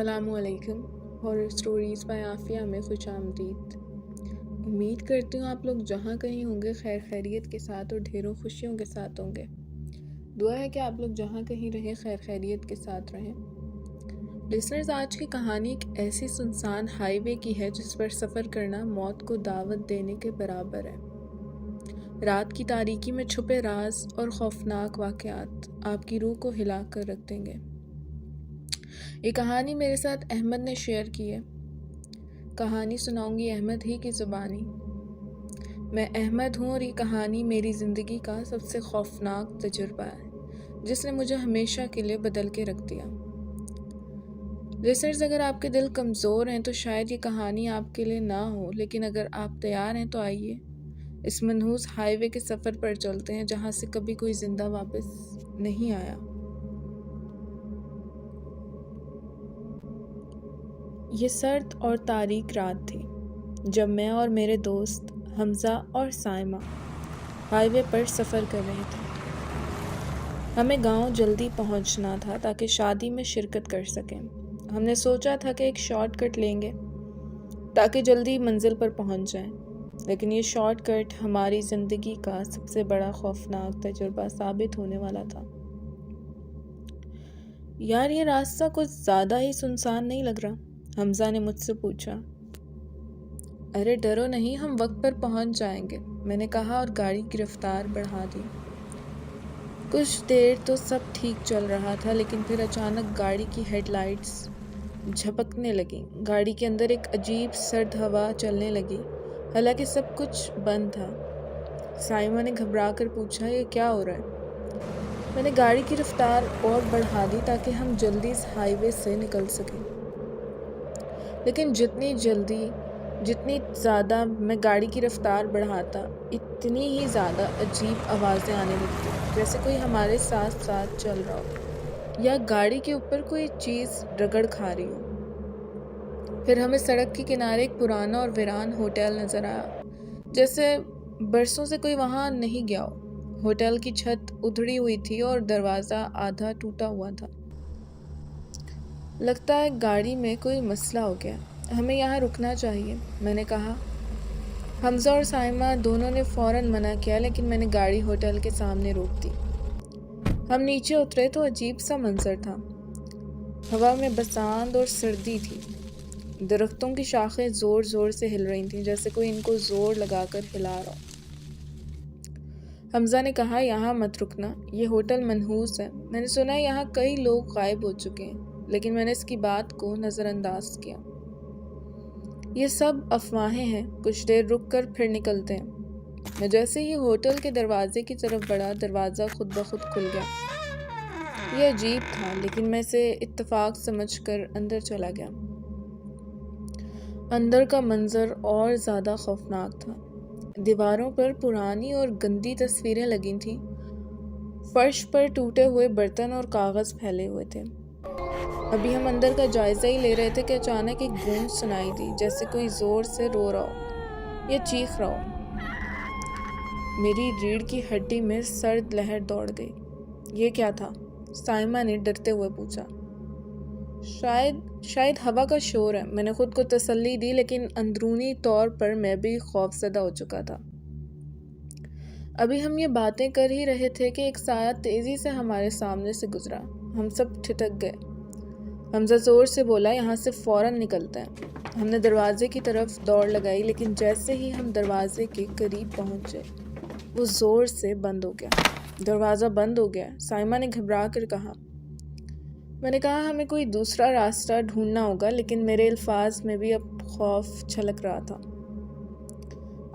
अस्सलामु अलैकुम। Horror stories bye Aafia में खुश आमदीद। उम्मीद करती हूँ आप लोग जहाँ कहीं होंगे खैर खैरियत के साथ और ढेरों खुशियों के साथ होंगे। दुआ है कि आप लोग जहाँ कहीं रहें खैर खैरियत के साथ रहें। लिसनर्स, आज की कहानी एक ऐसी सुनसान हाईवे की है जिस पर सफ़र करना मौत को दावत देने के बराबर है। रात की तारीकी में छुपे राज और खौफनाक वाक़यात आपकी रूह को हिला कर रख देंगे। ये कहानी मेरे साथ अहमद ने शेयर की है। कहानी सुनाऊंगी अहमद ही की ज़ुबानी। मैं अहमद हूँ और ये कहानी मेरी ज़िंदगी का सबसे खौफनाक तजुर्बा है जिसने मुझे हमेशा के लिए बदल के रख दिया। लिसनर्स, अगर आपके दिल कमज़ोर हैं तो शायद ये कहानी आपके लिए ना हो, लेकिन अगर आप तैयार हैं तो आइए इस मनहूस हाईवे के सफ़र पर चलते हैं जहाँ से कभी कोई ज़िंदा वापस नहीं आया। ये सर्द और तारीक रात थी जब मैं और मेरे दोस्त हमज़ा और साइमा हाईवे पर सफ़र कर रहे थे। हमें गांव जल्दी पहुंचना था ताकि शादी में शिरकत कर सकें। हमने सोचा था कि एक शॉर्टकट लेंगे ताकि जल्दी मंजिल पर पहुंच जाएं, लेकिन ये शॉर्टकट हमारी ज़िंदगी का सबसे बड़ा खौफनाक तजुर्बा साबित होने वाला था। यार, ये रास्ता कुछ ज़्यादा ही सुनसान नहीं लग रहा? हमज़ा ने मुझसे पूछा। अरे डरो नहीं, हम वक्त पर पहुंच जाएंगे, मैंने कहा और गाड़ी की रफ्तार बढ़ा दी। कुछ देर तो सब ठीक चल रहा था, लेकिन फिर अचानक गाड़ी की हेडलाइट्स झपकने लगी। गाड़ी के अंदर एक अजीब सर्द हवा चलने लगी, हालांकि सब कुछ बंद था। साइमा ने घबरा कर पूछा, ये क्या हो रहा है? मैंने गाड़ी की रफ्तार और बढ़ा दी ताकि हम जल्दी इस हाईवे से निकल सकें, लेकिन जितनी ज़्यादा मैं गाड़ी की रफ्तार बढ़ाता, इतनी ही ज़्यादा अजीब आवाज़ें आने लगती, जैसे कोई हमारे साथ साथ चल रहा हो या गाड़ी के ऊपर कोई चीज़ रगड़ खा रही हो। फिर हमें सड़क के किनारे एक पुराना और वीरान होटल नज़र आया, जैसे बरसों से कोई वहाँ नहीं गया हो। होटल की छत उधड़ी हुई थी और दरवाज़ा आधा टूटा हुआ था। लगता है गाड़ी में कोई मसला हो गया, हमें यहाँ रुकना चाहिए, मैंने कहा। हमज़ा और साइमा दोनों ने फ़ौरन मना किया, लेकिन मैंने गाड़ी होटल के सामने रोक दी। हम नीचे उतरे तो अजीब सा मंजर था। हवा में बसांत और सर्दी थी। दरख्तों की शाखें ज़ोर ज़ोर से हिल रही थीं, जैसे कोई इनको ज़ोर लगाकर हिला रहा हो। हमज़ा ने कहा, यहाँ मत रुकना, ये होटल मनहूस है। मैंने सुना है यहाँ कई लोग गायब हो चुके हैं, लेकिन मैंने इसकी बात को नज़रअंदाज किया। ये सब अफवाहें हैं, कुछ देर रुक कर फिर निकलते हैं। मैं जैसे ही होटल के दरवाजे की तरफ बढ़ा, दरवाज़ा खुद ब खुद खुल गया। यह अजीब था, लेकिन मैं इसे इत्तेफाक समझकर अंदर चला गया। अंदर का मंजर और ज़्यादा खौफनाक था। दीवारों पर पुरानी और गंदी तस्वीरें लगी थीं। फर्श पर टूटे हुए बर्तन और कागज़ फैले हुए थे। अभी हम अंदर का जायज़ा ही ले रहे थे कि अचानक एक गूंज सुनाई दी, जैसे कोई ज़ोर से रो रहा हो या चीख रहा हो। मेरी रीढ़ की हड्डी में सर्द लहर दौड़ गई। ये क्या था? साइमा ने डरते हुए पूछा। शायद हवा का शोर है, मैंने खुद को तसल्ली दी, लेकिन अंदरूनी तौर पर मैं भी खौफज़दा हो चुका था। अभी हम ये बातें कर ही रहे थे कि एक साया तेज़ी से हमारे सामने से गुजरा। हम सब ठिठक गए। हमज़ा ज़ोर से बोला, यहाँ से फ़ौरन निकलते हैं। हमने दरवाजे की तरफ दौड़ लगाई, लेकिन जैसे ही हम दरवाजे के करीब पहुँचे, वो ज़ोर से बंद हो गया। दरवाज़ा बंद हो गया, साइमा ने घबरा कर कहा। मैंने कहा, हमें कोई दूसरा रास्ता ढूंढना होगा, लेकिन मेरे अल्फाज में भी अब खौफ छलक रहा था।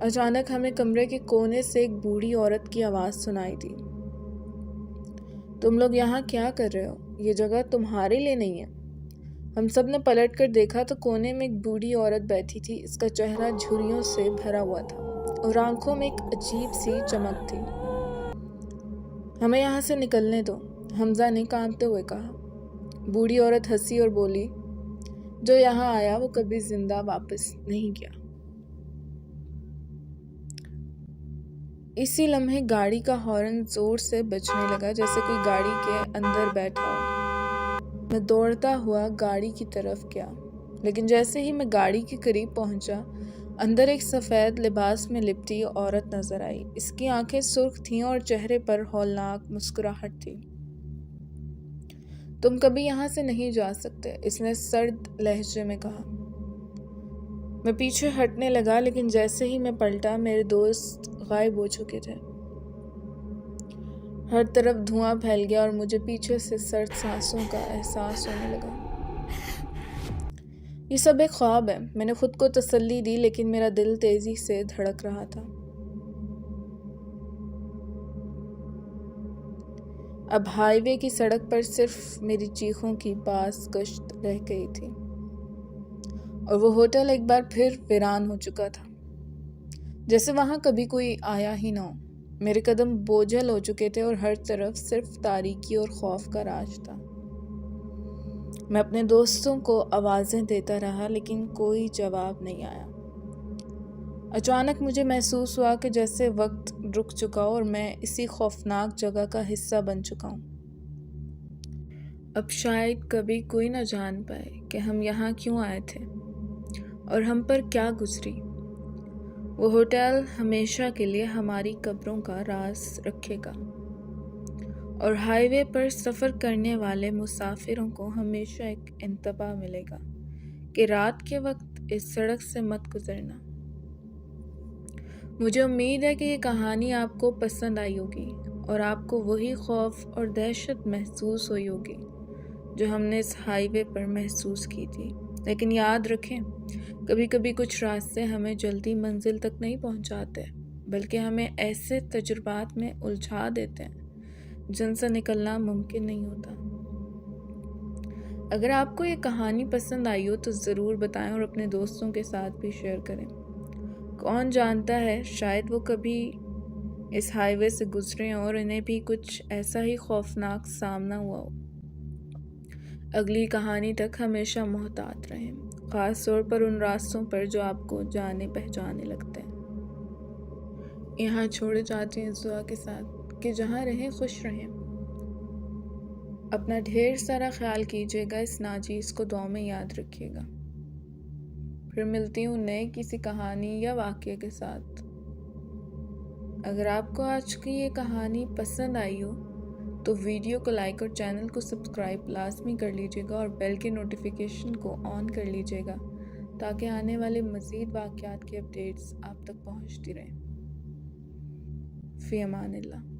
अचानक हमें कमरे के कोने से एक बूढ़ी औरत की आवाज़ सुनाई दी। तुम लोग यहाँ क्या कर रहे हो? ये जगह तुम्हारे लिए नहीं है। हम सब ने पलट कर देखा तो कोने में एक बूढ़ी औरत बैठी थी। इसका चेहरा झुर्रियों से भरा हुआ था और आंखों में एक अजीब सी चमक थी। हमें यहाँ से निकलने दो, हमज़ा ने कांपते हुए कहा। बूढ़ी औरत हंसी और बोली, जो यहाँ आया वो कभी जिंदा वापस नहीं गया। इसी लम्हे गाड़ी का हॉर्न जोर से बजने लगा, जैसे कोई गाड़ी के अंदर बैठा हो। میں دوڑتا ہوا گاڑی کی طرف گیا، لیکن جیسے ہی میں گاڑی کے قریب پہنچا، اندر ایک سفید لباس میں لپٹی عورت نظر آئی۔ اس کی آنکھیں سرخ تھیں اور چہرے پر ہولناک مسکراہٹ تھی۔ تم کبھی یہاں سے نہیں جا سکتے، اس نے سرد لہجے میں کہا۔ میں پیچھے ہٹنے لگا، لیکن جیسے ہی میں پلٹا میرے دوست غائب ہو چکے تھے۔ ہر طرف دھواں پھیل گیا اور مجھے پیچھے سے سرد سانسوں کا احساس ہونے لگا۔ یہ سب ایک خواب ہے، میں نے خود کو تسلی دی، لیکن میرا دل تیزی سے دھڑک رہا تھا۔ اب ہائی وے کی سڑک پر صرف میری چیخوں کی باز گشت رہ گئی تھی، اور وہ ہوٹل ایک بار پھر ویران ہو چکا تھا، جیسے وہاں کبھی کوئی آیا ہی نہ ہو۔ میرے قدم بوجھل ہو چکے تھے اور ہر طرف صرف تاریکی اور خوف کا راج تھا۔ میں اپنے دوستوں کو آوازیں دیتا رہا، لیکن کوئی جواب نہیں آیا۔ اچانک مجھے محسوس ہوا کہ جیسے وقت رک چکا ہو اور میں اسی خوفناک جگہ کا حصہ بن چکا ہوں۔ اب شاید کبھی کوئی نہ جان پائے کہ ہم یہاں کیوں آئے تھے اور ہم پر کیا گزری۔ وہ ہوٹل ہمیشہ کے لیے ہماری قبروں کا راز رکھے گا، اور ہائی وے پر سفر کرنے والے مسافروں کو ہمیشہ ایک انتباہ ملے گا کہ رات کے وقت اس سڑک سے مت گزرنا۔ مجھے امید ہے کہ یہ کہانی آپ کو پسند آئی ہوگی اور آپ کو وہی خوف اور دہشت محسوس ہوئی ہوگی جو ہم نے اس ہائی وے پر محسوس کی تھی۔ لیکن یاد رکھیں، کبھی کبھی کچھ راستے ہمیں جلدی منزل تک نہیں پہنچاتے، بلکہ ہمیں ایسے تجربات میں الجھا دیتے ہیں جن سے نکلنا ممکن نہیں ہوتا۔ اگر آپ کو یہ کہانی پسند آئی ہو تو ضرور بتائیں اور اپنے دوستوں کے ساتھ بھی شیئر کریں۔ کون جانتا ہے، شاید وہ کبھی اس ہائی وے سے گزرے اور انہیں بھی کچھ ایسا ہی خوفناک سامنا ہوا ہو۔ اگلی کہانی تک ہمیشہ محتاط رہیں، خاص طور پر ان راستوں پر جو آپ کو جانے پہچانے لگتے ہیں۔ یہاں چھوڑے جاتے ہیں اس دعا کے ساتھ کہ جہاں رہیں خوش رہیں۔ اپنا ڈھیر سارا خیال کیجیے گا، اس ناچیز کو دعاؤں میں یاد رکھیے گا۔ پھر ملتی ہوں نئے کسی کہانی یا واقعے کے ساتھ۔ اگر آپ کو آج کی یہ کہانی پسند آئی ہو تو ویڈیو کو لائک اور چینل کو سبسکرائب لازمی کر لیجیے گا، اور بیل کی نوٹیفیکیشن کو آن کر لیجیے گا تاکہ آنے والے مزید واقعات کی اپڈیٹس آپ تک پہنچتی رہیں۔ فی امان اللہ۔